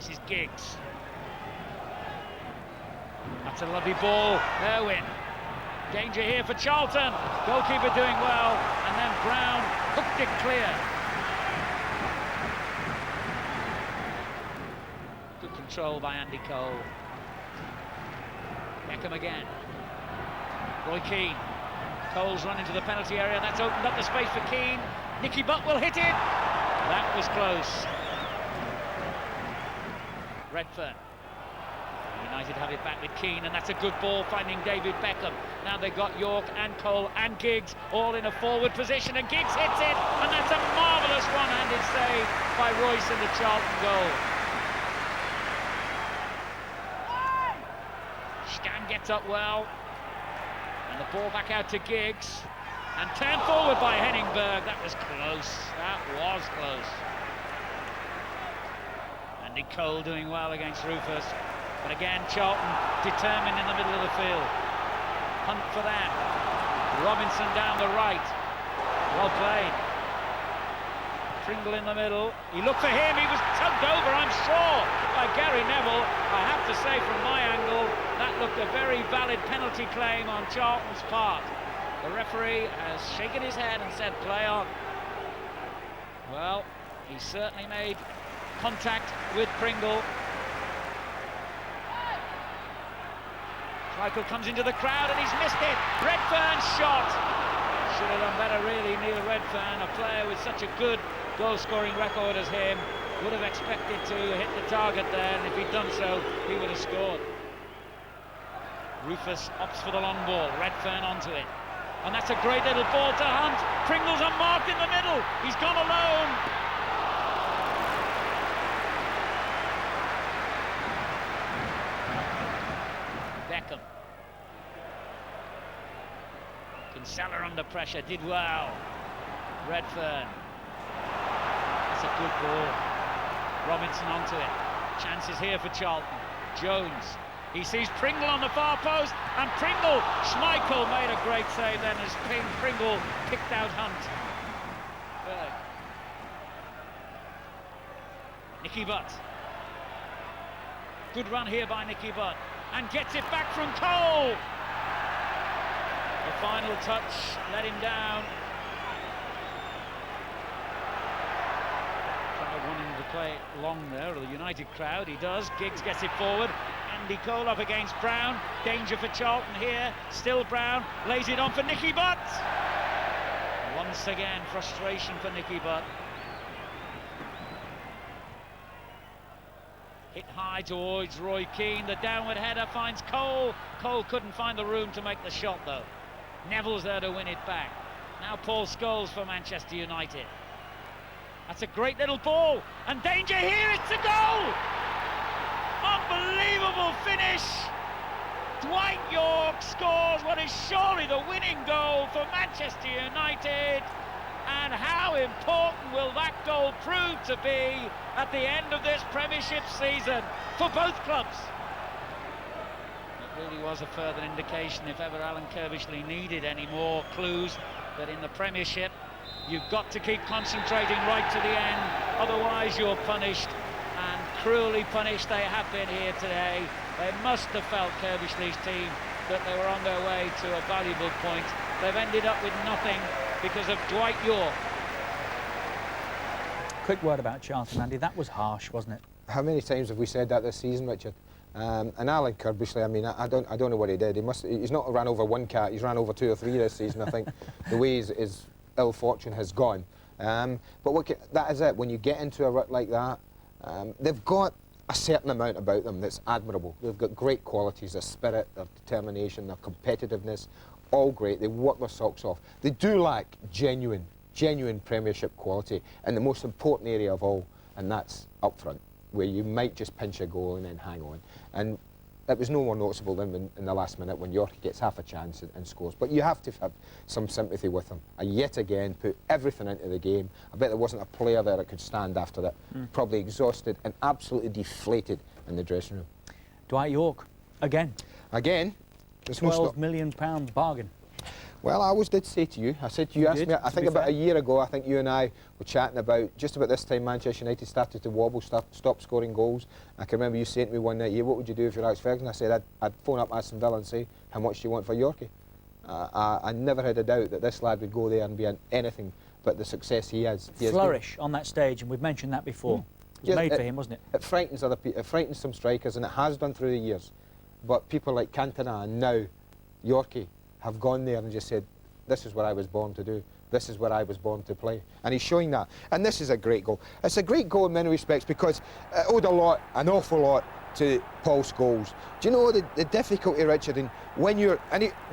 This is Giggs. That's a lovely ball. Irwin. Danger here for Charlton. Goalkeeper doing well. And then Brown hooked it clear. Good control by Andy Cole. Beckham again. Roy Keane. Cole's run into the penalty area. That's opened up the space for Keane. Nicky Butt will hit it. That was close. Redfearn. United have it back with Keane, and that's a good ball finding David Beckham. Now they've got Yorke and Cole and Giggs all in a forward position, and Giggs hits it, and that's a marvellous one-handed save by Royce in the Charlton goal. Stam gets up well, and the ball back out to Giggs, and turned forward by Berg. That was close. That was close. Andy Cole doing well against Rufus. But again, Charlton determined in the middle of the field. Hunt for that. Robinson down the right. Well played. Pringle in the middle. He looked for him. He was tugged over, I'm sure, by Gary Neville. I have to say, from my angle, that looked a very valid penalty claim on Charlton's part. The referee has shaken his head and said, play on. Well, he certainly made contact with Pringle. Schmeichel comes into the crowd and he's missed it. Redfearn's shot. Should have done better, really. Neil Redfearn, a player with such a good goal-scoring record as him, would have expected to hit the target there, and if he'd done so, he would have scored. Rufus opts for the long ball. Redfearn onto it. And that's a great little ball to Hunt. Pringle's unmarked in the middle. He's gone alone. Beckham. Kinsella under pressure, did well. Redfearn. That's a good ball. Robinson onto it. Chances here for Charlton. Jones. He sees Pringle on the far post, and Pringle, Schmeichel made a great save then as Pringle picked out Hunt. Berg. Nicky Butt. Good run here by Nicky Butt, and gets it back from Cole. The final touch let him down. Crowd wanting to play long there, or the United crowd, he does. Giggs gets it forward. Andy Cole up against Brown. Danger for Charlton here. Still Brown. Lays it on for Nicky Butt. Once again, frustration for Nicky Butt. Hit high towards Roy Keane. The downward header finds Cole. Cole couldn't find the room to make the shot, though. Neville's there to win it back. Now Paul Scholes for Manchester United. That's a great little ball. And danger here. It's a goal! Unbelievable finish! Dwight Yorke scores what is surely the winning goal for Manchester United. And how important will that goal prove to be at the end of this Premiership season for both clubs? It really was a further indication, if ever Alan Kirbishley needed any more clues, that in the Premiership you've got to keep concentrating right to the end, otherwise you're punished. And cruelly punished they have been here today. They must have felt, Kirbishley's team, that they were on their way to a valuable point. They've ended up with nothing because of Dwight Yorke. Quick word about Charlton, Andy. That was harsh, wasn't it? How many times have we said that this season, Richard? And Alan Kirbishley, I mean, I don't know what he did. He's not ran over one cat, he's ran over 2 or 3 this season, I think, the way his ill fortune has gone. But that is it. When you get into a rut like that, they've got a certain amount about them that's admirable. They've got great qualities, their spirit, their determination, their competitiveness, all great. They work their socks off. They do lack genuine Premiership quality in the most important area of all, and that's up front, where you might just pinch a goal and then hang on. And it was no more noticeable than in the last minute when Yorke gets half a chance and scores. But you have to have some sympathy with him. And yet again, put everything into the game. I bet there wasn't a player there that could stand after that. Probably exhausted and absolutely deflated in the dressing room. Dwight Yorke, again. Again. £12 million bargain. Well, I always did say to you, I said to you, asked me, I think about a year ago, I think you and I were chatting about, just about this time Manchester United started to wobble, stop scoring goals. I can remember you saying to me one night, what would you do if you're Alex Ferguson? I said, I'd phone up Aston Villa and say, how much do you want for Yorke? I never had a doubt that this lad would go there and be anything but the success he has. Flourish on that stage, and we've mentioned that before. It was made for him, wasn't it? It frightens other people, it frightens some strikers, and it has done through the years. But people like Cantona and now Yorke have gone there and just said, this is what I was born to do. This is what I was born to play. And he's showing that. And this is a great goal. It's a great goal in many respects because it owed an awful lot to Paul Scholes. Do you know the difficulty, Richard, in when you're...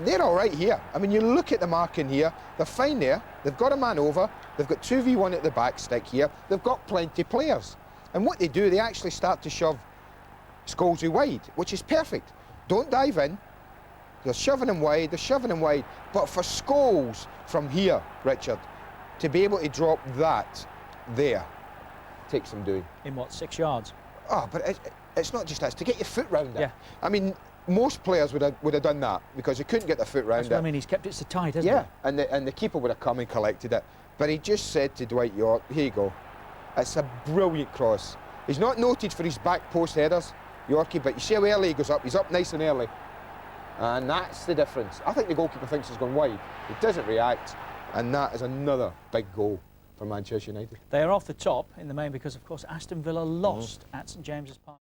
they're all right here. I mean, you look at the marking here, they're fine there. They've got a man over. They've got 2v1 at the back stick here. They've got plenty of players. And what they do, they actually start to shove Scholes wide, which is perfect. Don't dive in. They're shoving him wide, But for Scholes from here, Richard, to be able to drop that there, takes some doing. In what, 6 yards? Oh, but it's not just that, it's to get your foot round it. Yeah. I mean, most players would have done that because they couldn't get their foot round it. That's what I mean, he's kept it so tight, hasn't he? Yeah, and the keeper would have come and collected it. But he just said to Dwight Yorke, here you go. It's a brilliant cross. He's not noted for his back post headers, Yorke, but you see how early he goes up. He's up nice and early. And that's the difference. I think the goalkeeper thinks he's gone wide. He doesn't react, and that is another big goal for Manchester United. They are off the top in the main because, of course, Aston Villa lost at St James's Park.